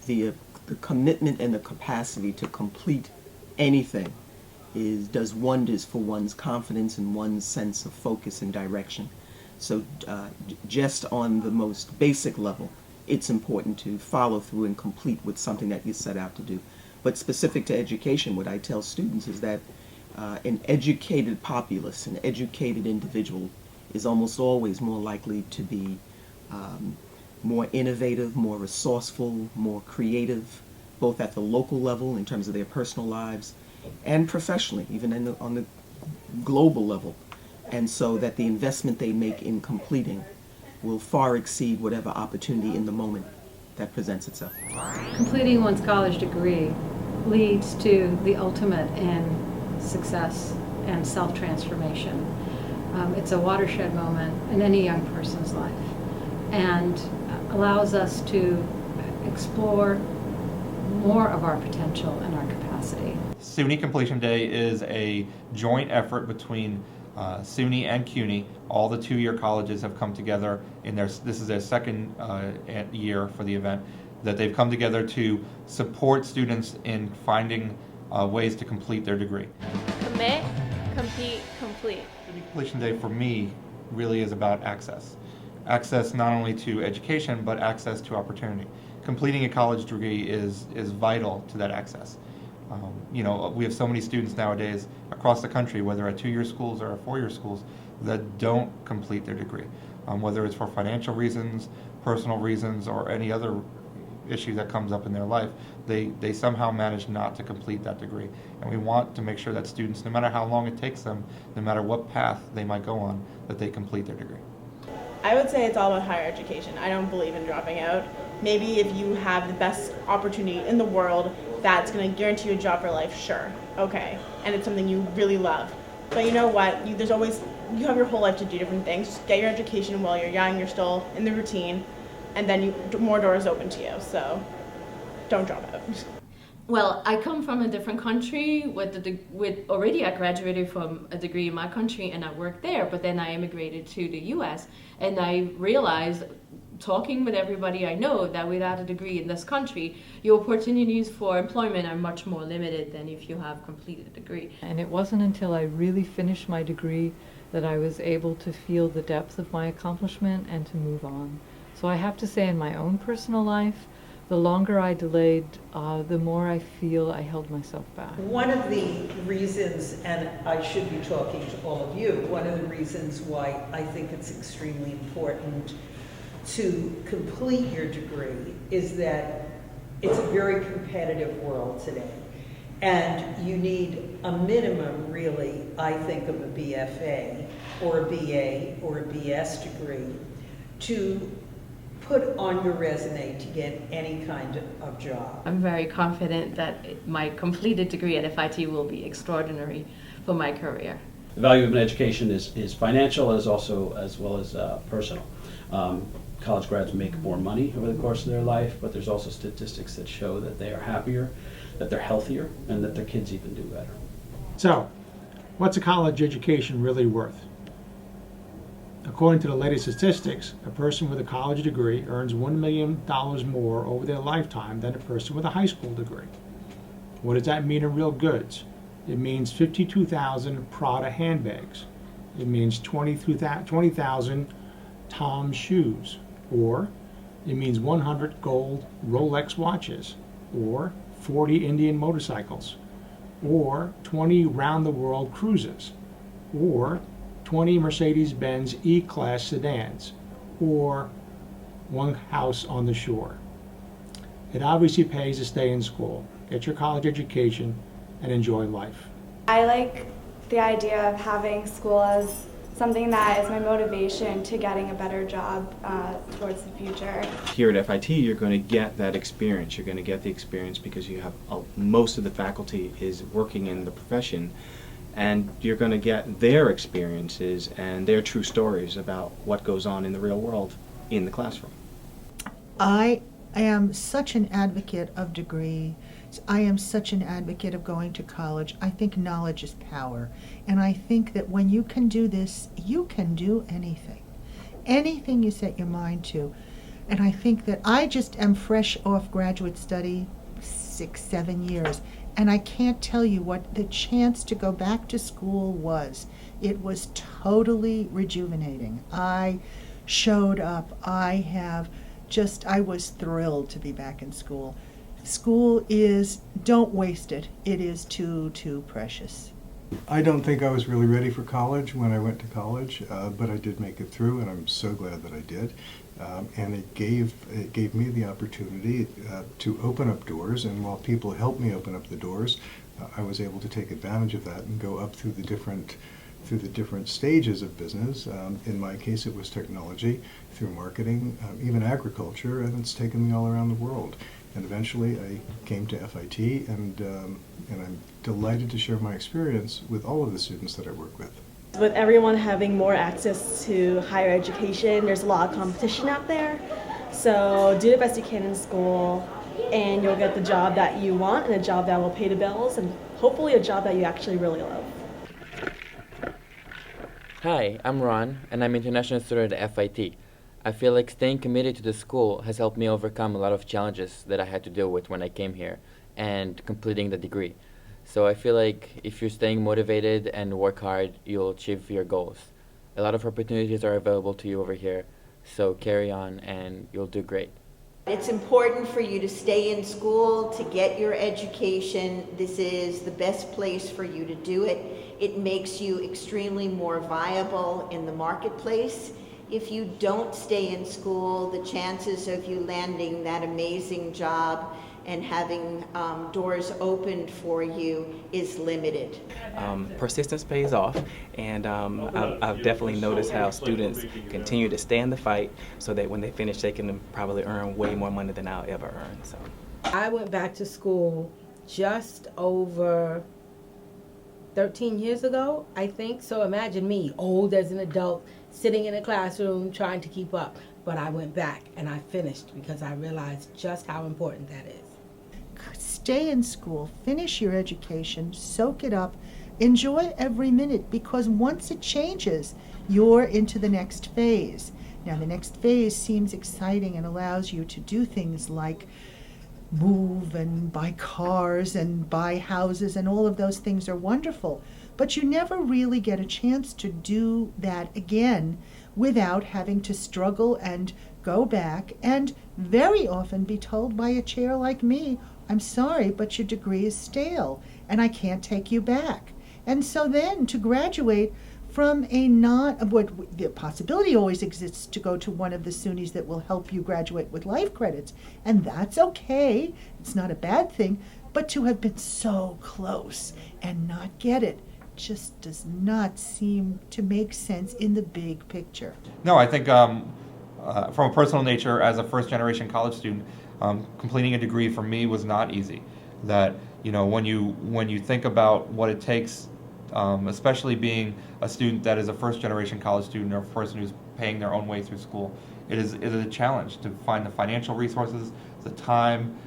the commitment and the capacity to complete anything does wonders for one's confidence and one's sense of focus and direction. So just on the most basic level, it's important to follow through and complete with something that you set out to do. But specific to education, what I tell students is that an educated populace, an educated individual, is almost always more likely to be more innovative, more resourceful, more creative, both at the local level in terms of their personal lives and professionally, even on the global level. And so that the investment they make in completing will far exceed whatever opportunity in the moment that presents itself. Completing one's college degree leads to the ultimate in success and self-transformation. It's a watershed moment in any young person's life and allows us to explore more of our potential and our capacity. SUNY Completion Day is a joint effort between SUNY and CUNY. All the two-year colleges have come together this is their second year for the event, that they've come together to support students in finding ways to complete their degree. Commit, compete, complete. SUNY Completion Day for me really is about access. Access not only to education, but access to opportunity. Completing a college degree is vital to that access. We have so many students nowadays across the country, whether at two-year schools or at four-year schools, that don't complete their degree, whether it's for financial reasons, personal reasons, or any other issue that comes up in their life. They somehow manage not to complete that degree. And we want to make sure that students, no matter how long it takes them, no matter what path they might go on, that they complete their degree. I would say it's all about higher education. I don't believe in dropping out. Maybe if you have the best opportunity in the world that's going to guarantee you a job for life, sure, okay, and it's something you really love. But you know what? You have your whole life to do different things. Just get your education while you're young, you're still in the routine, and then more doors open to you. So don't drop out. Well, I come from a different country already I graduated from a degree in my country and I worked there, but then I immigrated to the US and I realized, talking with everybody I know, that without a degree in this country, your opportunities for employment are much more limited than if you have completed a degree. And it wasn't until I really finished my degree that I was able to feel the depth of my accomplishment and to move on. So I have to say, in my own personal life, the longer I delayed, the more I feel I held myself back. One of the reasons, and I should be talking to all of you, one of the reasons why I think it's extremely important to complete your degree is that it's a very competitive world today. And you need a minimum, really, I think, of a BFA or a BA or a BS degree to put on your resume to get any kind of job. I'm very confident that my completed degree at FIT will be extraordinary for my career. The value of an education is financial as well as personal. College grads make more money over the course of their life, but there's also statistics that show that they are happier, that they're healthier, and that their kids even do better. So, what's a college education really worth? According to the latest statistics, a person with a college degree earns $1 million more over their lifetime than a person with a high school degree. What does that mean in real goods? It means 52,000 Prada handbags. It means 20,000 Tom's shoes. Or it means 100 gold Rolex watches. Or 40 Indian motorcycles. Or 20 round-the-world cruises. Or 20 Mercedes-Benz E-Class sedans, or one house on the shore. It obviously pays to stay in school, get your college education, and enjoy life. I like the idea of having school as something that is my motivation to getting a better job towards the future. Here at FIT, you're going to get that experience. You're going to get the experience because you have most of the faculty is working in the profession, and you're going to get their experiences and their true stories about what goes on in the real world in the classroom. I am such an advocate of degrees. I am such an advocate of going to college. I think knowledge is power. And I think that when you can do this, you can do anything. Anything you set your mind to. And I think that I just am fresh off graduate study, 6, 7 years, and I can't tell you what the chance to go back to school was. It was totally rejuvenating. I showed up. I was thrilled to be back in school. School is, don't waste it. It is too precious. I don't think I was really ready for college when I went to college, but I did make it through, and I'm so glad that I did. And it gave me the opportunity to open up doors, and while people helped me open up the doors, I was able to take advantage of that and go up through the different stages of business. In my case, it was technology, through marketing, even agriculture, and it's taken me all around the world. And eventually I came to FIT, and I'm delighted to share my experience with all of the students that I work with. With everyone having more access to higher education, there's a lot of competition out there. So do the best you can in school, and you'll get the job that you want, and a job that will pay the bills, and hopefully a job that you actually really love. Hi, I'm Ron, and I'm an international student at FIT. I feel like staying committed to the school has helped me overcome a lot of challenges that I had to deal with when I came here and completing the degree. So I feel like if you're staying motivated and work hard, you'll achieve your goals. A lot of opportunities are available to you over here, so carry on and you'll do great. It's important for you to stay in school, to get your education. This is the best place for you to do it. It makes you extremely more viable in the marketplace. If you don't stay in school, the chances of you landing that amazing job and having doors opened for you is limited. Persistence pays off, and I've definitely noticed how students continue to stay in the fight so that when they finish they can probably earn way more money than I'll ever earn. So I went back to school just over 13 years ago, I think. So imagine me, old as an adult, sitting in a classroom trying to keep up. But I went back and I finished because I realized just how important that is. Stay in school, finish your education, soak it up, enjoy every minute, because once it changes, you're into the next phase. Now, the next phase seems exciting and allows you to do things like move and buy cars and buy houses, and all of those things are wonderful. But you never really get a chance to do that again without having to struggle and go back and very often be told by a chair like me, I'm sorry, but your degree is stale and I can't take you back. And so then to graduate from the possibility always exists to go to one of the SUNYs that will help you graduate with life credits, and that's okay, it's not a bad thing, but to have been so close and not get it just does not seem to make sense in the big picture. No, I think from a personal nature, as a first-generation college student, completing a degree for me was not easy. That, you know, when you think about what it takes, especially being a student that is a first-generation college student or a person who's paying their own way through school, it is a challenge to find the financial resources, the time,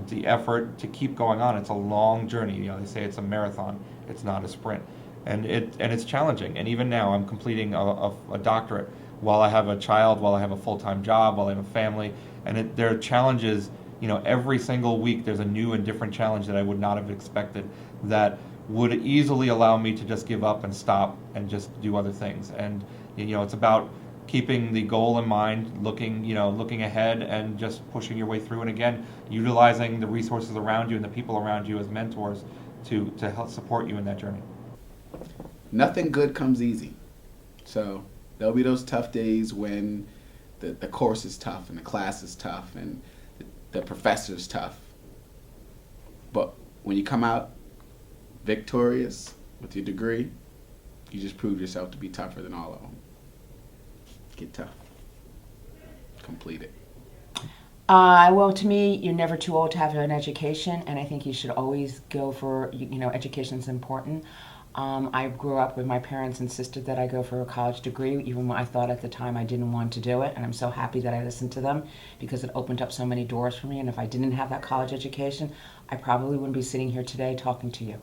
the effort to keep going on. It's a long journey. You know, they say it's a marathon. It's not a sprint, and it's challenging. And even now, I'm completing a doctorate while I have a child, while I have a full-time job, while I have a family, and there are challenges. You know, every single week there's a new and different challenge that I would not have expected that would easily allow me to just give up and stop and just do other things. And you know, it's about keeping the goal in mind, looking ahead, and just pushing your way through. And again, utilizing the resources around you and the people around you as mentors to help support you in that journey. Nothing good comes easy. So there'll be those tough days when the course is tough and the class is tough and the professor's tough. But when you come out victorious with your degree, you just prove yourself to be tougher than all of them. Get tough. Complete it. Well, to me, you're never too old to have an education, and I think you should always go for, education's important. I grew up with my parents insisted that I go for a college degree, even when I thought at the time I didn't want to do it, and I'm so happy that I listened to them because it opened up so many doors for me, and if I didn't have that college education, I probably wouldn't be sitting here today talking to you.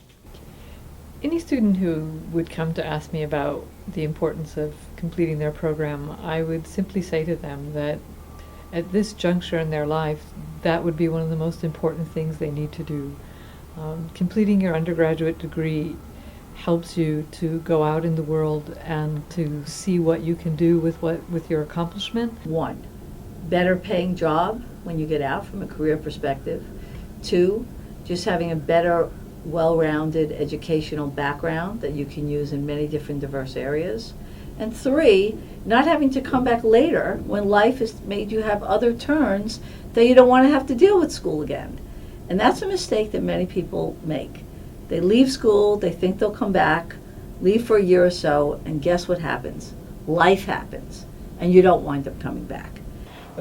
Any student who would come to ask me about the importance of completing their program, I would simply say to them that at this juncture in their life, that would be one of the most important things they need to do. Completing your undergraduate degree helps you to go out in the world and to see what you can do with your accomplishment. One, better paying job when you get out from a career perspective. Two, just having a better, well-rounded educational background that you can use in many different diverse areas. And three, not having to come back later when life has made you have other turns that you don't want to have to deal with school again. And that's a mistake that many people make. They leave school, they think they'll come back, leave for a year or so, and guess what happens? Life happens, and you don't wind up coming back.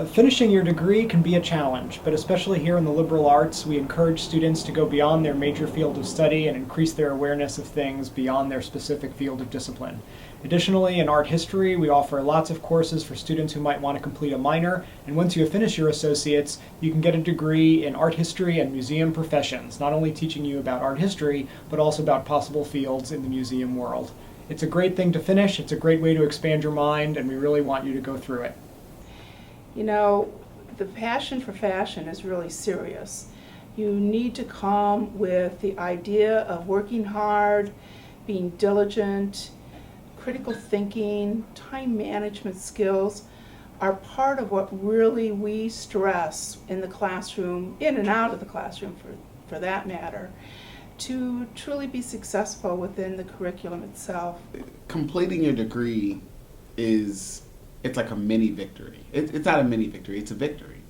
Finishing your degree can be a challenge, but especially here in the liberal arts, we encourage students to go beyond their major field of study and increase their awareness of things beyond their specific field of discipline. Additionally, in art history, we offer lots of courses for students who might want to complete a minor, and once you finish your associates, you can get a degree in art history and museum professions, not only teaching you about art history, but also about possible fields in the museum world. It's a great thing to finish, it's a great way to expand your mind, and we really want you to go through it. You know, the passion for fashion is really serious. You need to come with the idea of working hard, being diligent, critical thinking, time management skills are part of what really we stress in the classroom, in and out of the classroom for that matter, to truly be successful within the curriculum itself. Completing your degree it's like a mini victory. It's not a mini victory, it's a victory.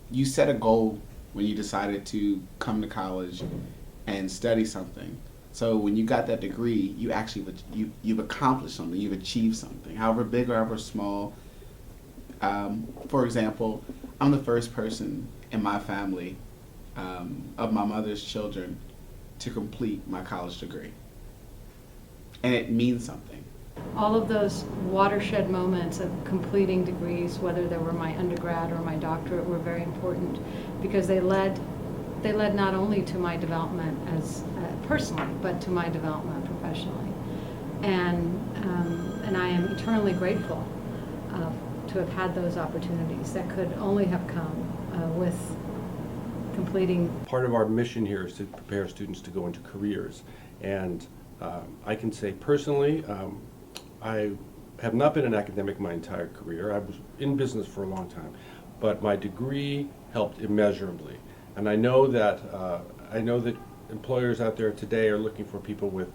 You set a goal when you decided to come to college and study something. So when you got that degree, you've accomplished something, you've achieved something, however big or however small. For example, I'm the first person in my family, of my mother's children, to complete my college degree. And it means something. All of those watershed moments of completing degrees, whether they were my undergrad or my doctorate, were very important because they led not only to my development as personally, but to my development professionally. And I am eternally grateful to have had those opportunities that could only have come with completing. Part of our mission here is to prepare students to go into careers. And I can say personally, I have not been an academic my entire career. I was in business for a long time, but my degree helped immeasurably. And I know that employers out there today are looking for people with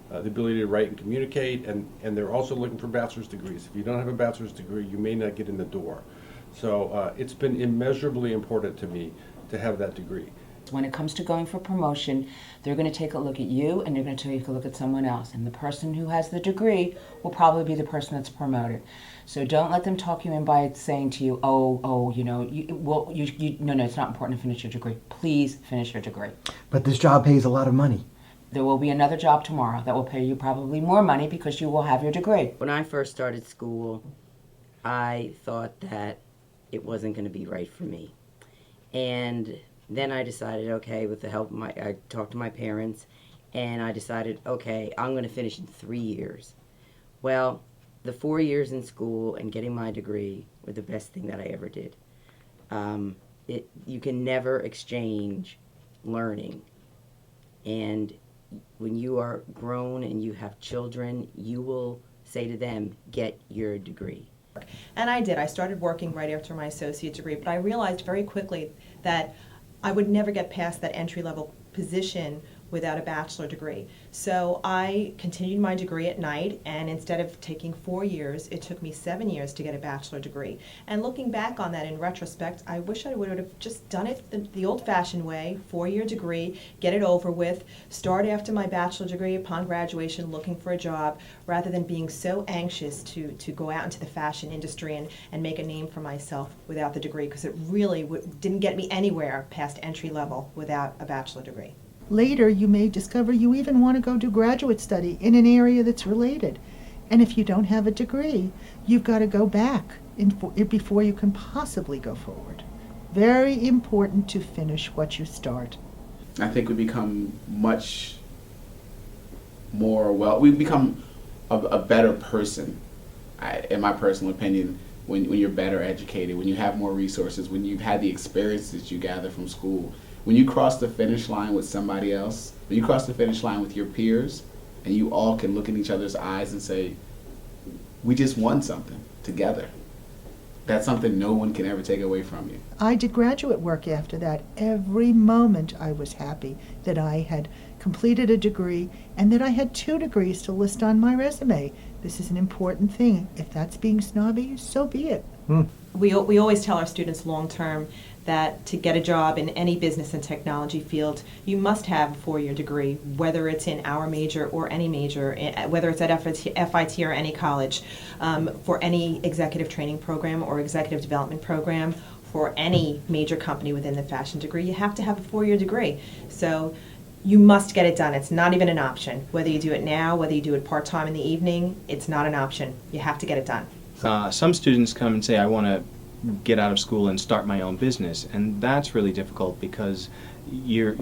the ability to write and communicate, and they're also looking for bachelor's degrees. If you don't have a bachelor's degree, you may not get in the door. So it's been immeasurably important to me to have that degree. When it comes to going for promotion, they're going to take a look at you and they're going to take a look at someone else. And the person who has the degree will probably be the person that's promoted. So don't let them talk you in by saying to you, no, it's not important to finish your degree. Please finish your degree. But this job pays a lot of money. There will be another job tomorrow that will pay you probably more money because you will have your degree. When I first started school, I thought that it wasn't going to be right for me. And then I decided, okay, with the help of I talked to my parents, and I decided, okay, I'm going to finish in 3 years. Well, the 4 years in school and getting my degree were the best thing that I ever did. You can never exchange learning. And when you are grown and you have children, you will say to them, get your degree. And I did. I started working right after my associate degree, but I realized very quickly that I would never get past that entry-level position without a bachelor degree. So I continued my degree at night, and instead of taking 4 years, it took me 7 years to get a bachelor degree. And looking back on that in retrospect, I wish I would have just done it the old-fashioned way, 4-year degree, get it over with, start after my bachelor degree upon graduation looking for a job, rather than being so anxious to go out into the fashion industry and make a name for myself without the degree, because it really didn't get me anywhere past entry level without a bachelor degree. Later, you may discover you even want to go do graduate study in an area that's related. And if you don't have a degree, you've got to go back before you can possibly go forward. Very important to finish what you start. I think we become much more we become a better person, in my personal opinion, when you're better educated, when you have more resources, when you've had the experiences you gather from school. When you cross the finish line with somebody else, when you cross the finish line with your peers, and you all can look in each other's eyes and say, we just won something together. That's something no one can ever take away from you. I did graduate work after that. Every moment I was happy that I had completed a degree and that I had 2 degrees to list on my resume. This is an important thing. If that's being snobby, so be it. We always tell our students long term that to get a job in any business and technology field, you must have a 4-year degree, whether it's in our major or any major, whether it's at FIT or any college, for any executive training program or executive development program, for any major company within the fashion degree, you have to have a 4-year degree. So you must get it done. It's not even an option. Whether you do it now, whether you do it part-time in the evening, it's not an option. You have to get it done. Some students come and say, I want to get out of school and start my own business, and that's really difficult because you're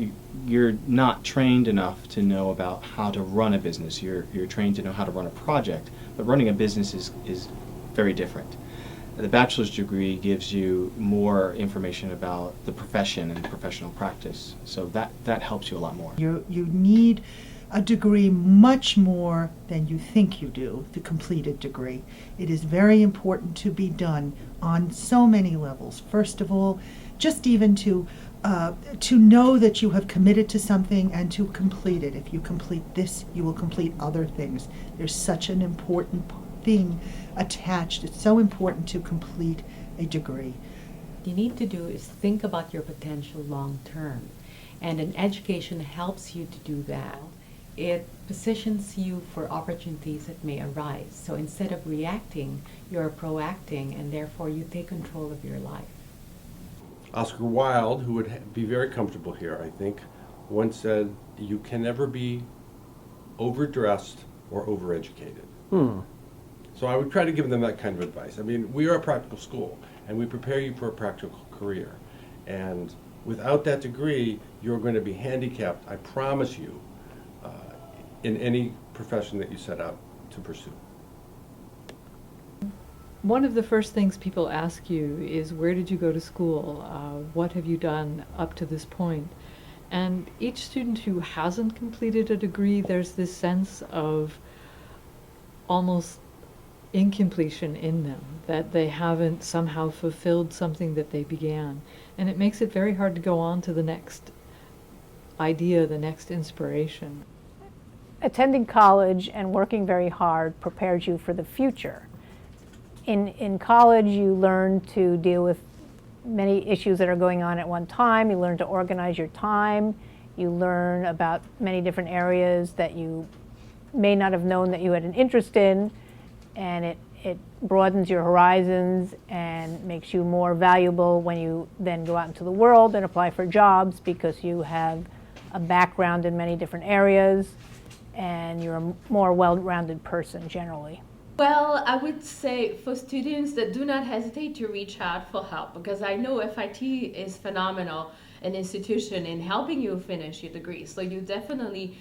not trained enough to know about how to run a business. You're trained to know how to run a project, but running a business is very different. The bachelor's degree gives you more information about the profession and professional practice, so that helps you a lot more. You need a degree much more than you think you do, the completed degree. It is very important to be done on so many levels. First of all, just even to know that you have committed to something and to complete it. If you complete this, you will complete other things. There's such an important thing attached. It's so important to complete a degree. What you need to do is think about your potential long term, and an education helps you to do that. It positions you for opportunities that may arise. So instead of reacting, you're proacting, and therefore you take control of your life. Oscar Wilde, who would be very comfortable here, I think, once said, you can never be overdressed or overeducated. So I would try to give them that kind of advice. I mean, we are a practical school, and we prepare you for a practical career. And without that degree, you're going to be handicapped, I promise you, in any profession that you set out to pursue. One of the first things people ask you is, where did you go to school? What have you done up to this point? And each student who hasn't completed a degree, there's this sense of almost incompletion in them, that they haven't somehow fulfilled something that they began. And it makes it very hard to go on to the next idea, the next inspiration. Attending college and working very hard prepares you for the future. In college, you learn to deal with many issues that are going on at one time. You learn to organize your time. You learn about many different areas that you may not have known that you had an interest in, and it broadens your horizons and makes you more valuable when you then go out into the world and apply for jobs, because you have a background in many different areas and you're a more well-rounded person generally. Well, I would say for students that do not hesitate to reach out for help, because I know FIT is phenomenal, an institution in helping you finish your degree. So you definitely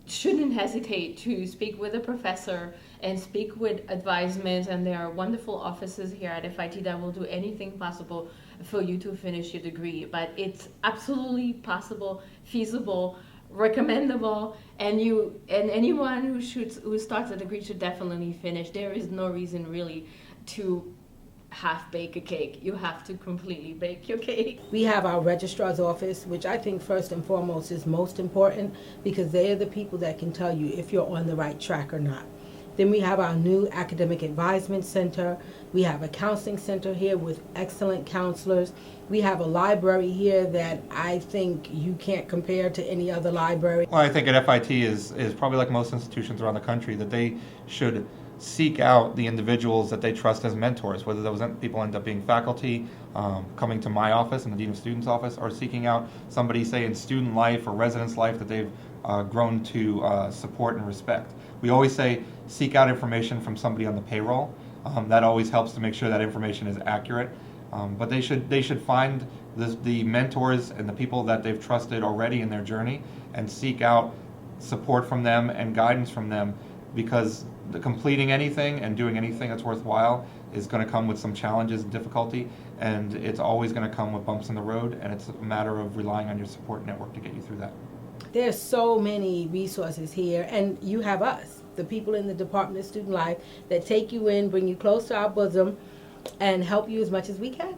shouldn't hesitate to speak with a professor and speak with advisement, and there are wonderful offices here at FIT that will do anything possible for you to finish your degree. But it's absolutely possible, feasible, recommendable, and anyone who starts a degree should definitely finish. There is no reason really to half bake a cake. You have to completely bake your cake. We have our registrar's office, which I think first and foremost is most important, because they are the people that can tell you if you're on the right track or not. Then we have our new academic advisement center. We have a counseling center here with excellent counselors. We have a library here that I think you can't compare to any other library. Well, I think at FIT is probably like most institutions around the country, that they should seek out the individuals that they trust as mentors, whether those people end up being faculty, coming to my office and the Dean of Students office, or seeking out somebody, say, in student life or residence life that they've grown to support and respect. We always say seek out information from somebody on the payroll. That always helps to make sure that information is accurate. But they should find the mentors and the people that they've trusted already in their journey and seek out support from them and guidance from them, because the completing anything and doing anything that's worthwhile is going to come with some challenges and difficulty, and it's always going to come with bumps in the road, and it's a matter of relying on your support network to get you through that. There's so many resources here, and you have us, the people in the Department of Student Life, that take you in, bring you close to our bosom, and help you as much as we can.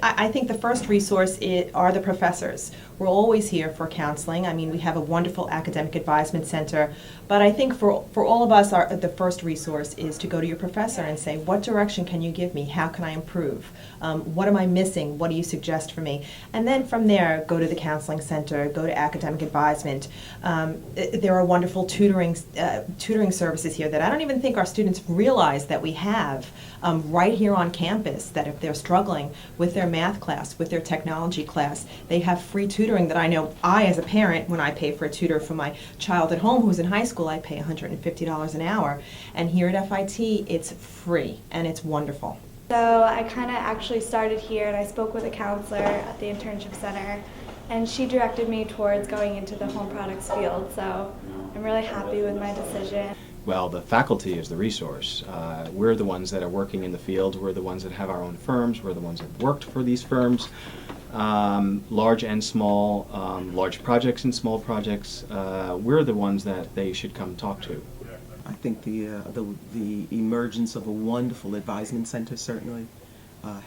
I think the first resource are the professors. We're always here for counseling. I mean, we have a wonderful academic advisement center, but I think for all of us, the first resource is to go to your professor and say, what direction can you give me? How can I improve? What am I missing? What do you suggest for me? And then from there, go to the counseling center, go to academic advisement. There are wonderful tutoring services here that I don't even think our students realize that we have right here on campus, that if they're struggling with their math class, with their technology class, they have free tutoring that I know I, as a parent, when I pay for a tutor for my child at home who's in high school, I pay $150 an hour. And here at FIT, it's free, and it's wonderful. So I kind of actually started here, and I spoke with a counselor at the internship center, and she directed me towards going into the home products field. So I'm really happy with my decision. Well, the faculty is the resource. We're the ones that are working in the field. We're the ones that have our own firms. We're the ones that worked for these firms, large and small, large projects and small projects. We're the ones that they should come talk to. I think the emergence of a wonderful advisement center certainly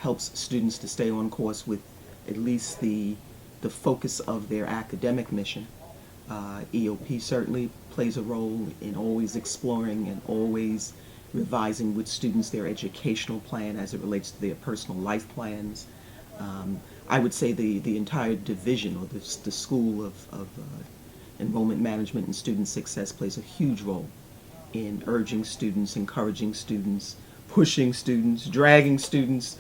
helps students to stay on course with at least the focus of their academic mission. EOP certainly plays a role in always exploring and always revising with students their educational plan as it relates to their personal life plans. I would say the entire division, or the School of Enrollment Management and Student Success, plays a huge role in urging students, encouraging students, pushing students, dragging students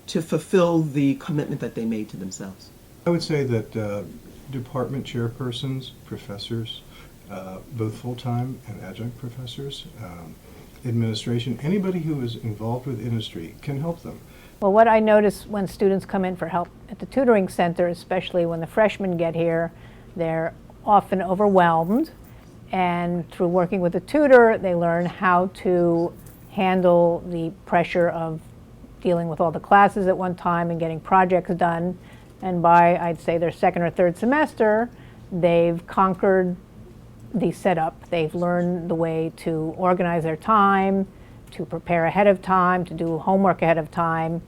to fulfill the commitment that they made to themselves. I would say that department chairpersons, professors, both full-time and adjunct professors, administration, anybody who is involved with industry can help them. Well, what I notice when students come in for help at the tutoring center, especially when the freshmen get here, they're often overwhelmed, and through working with a tutor, they learn how to handle the pressure of dealing with all the classes at one time and getting projects done. And by, I'd say, their second or third semester, they've conquered the setup. They've learned the way to organize their time, to prepare ahead of time, to do homework ahead of time.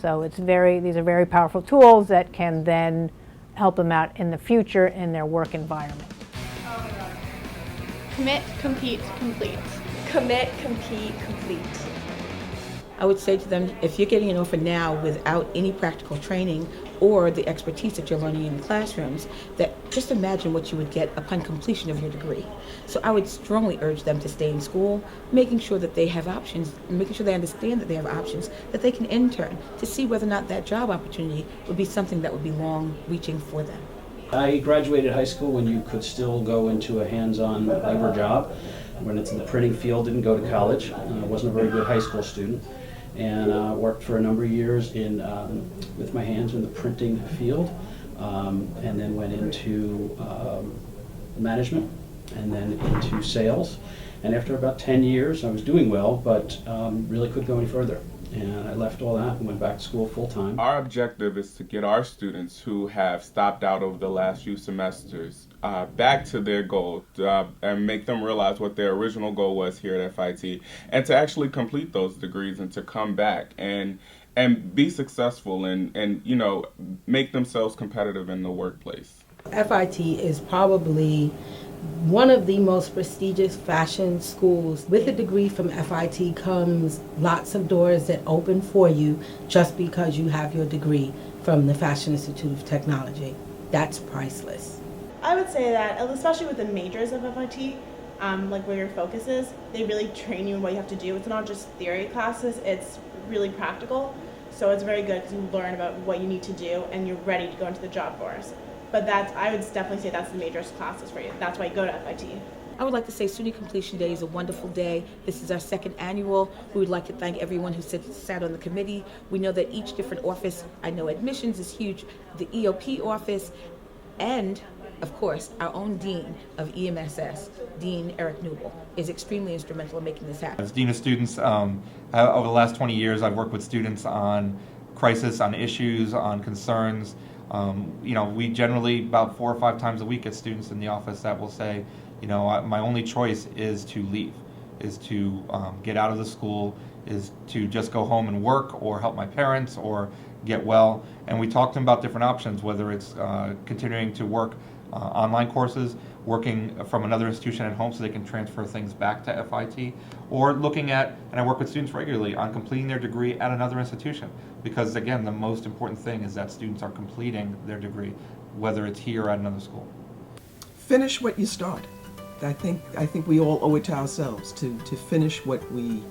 So these are very powerful tools that can then help them out in the future in their work environment. Commit, compete, complete. Commit, compete, complete. I would say to them, if you're getting an offer now without any practical training or the expertise that you're learning in the classrooms, that just imagine what you would get upon completion of your degree. So I would strongly urge them to stay in school, making sure that they have options, and making sure they understand that they have options, that they can intern to see whether or not that job opportunity would be something that would be long-reaching for them. I graduated high school when you could still go into a hands-on labor job. Went into the printing field, didn't go to college, wasn't a very good high school student, and worked for a number of years with my hands in the printing field, and then went into management, and then into sales. And after about 10 years, I was doing well, but really couldn't go any further. And I left all that and went back to school full-time. Our objective is to get our students who have stopped out over the last few semesters back to their goal and make them realize what their original goal was here at FIT, and to actually complete those degrees and to come back and be successful and you know, make themselves competitive in the workplace. FIT is probably one of the most prestigious fashion schools. With a degree from FIT comes lots of doors that open for you just because you have your degree from the Fashion Institute of Technology. That's priceless. I would say that, especially with the majors of FIT, like where your focus is, they really train you in what you have to do. It's not just theory classes, it's really practical. So it's very good to learn about what you need to do and you're ready to go into the job force. But I would definitely say that's the majors classes for you. That's why you go to FIT. I would like to say SUNY Completion Day is a wonderful day. This is our second annual. We would like to thank everyone who sat on the committee. We know that each different office, I know admissions is huge, the EOP office, and of course, our own Dean of EMSS, Dean Eric Newell, is extremely instrumental in making this happen. As Dean of Students, over the last 20 years, I've worked with students on crisis, on issues, on concerns. We generally, about 4 or 5 times a week, get students in the office that will say, my only choice is to leave, is to get out of the school, is to just go home and work or help my parents or get well. And we talk to them about different options, whether it's continuing to work online courses, working from another institution at home so they can transfer things back to FIT, or looking at, and I work with students regularly, on completing their degree at another institution. Because again, the most important thing is that students are completing their degree, whether it's here or at another school. Finish what you start. I think we all owe it to ourselves to finish what we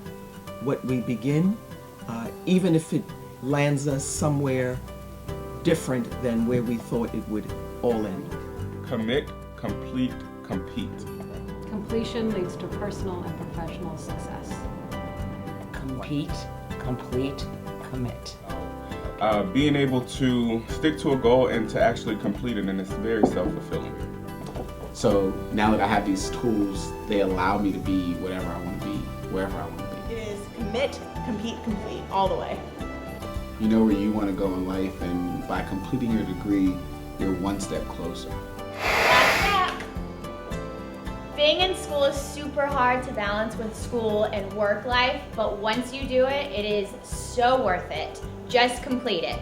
begin, even if it lands us somewhere different than where we thought it would all end. Commit, complete, compete. Completion leads to personal and professional success. Compete, complete, commit. Being able to stick to a goal and to actually complete it, and it's very self-fulfilling. So now that I have these tools, they allow me to be whatever I want to be, wherever I want to be. It is commit, compete, complete, all the way. You know where you want to go in life, and by completing your degree, you're one step closer. Being in school is super hard to balance with school and work life, but once you do it, it is so worth it. Just complete it.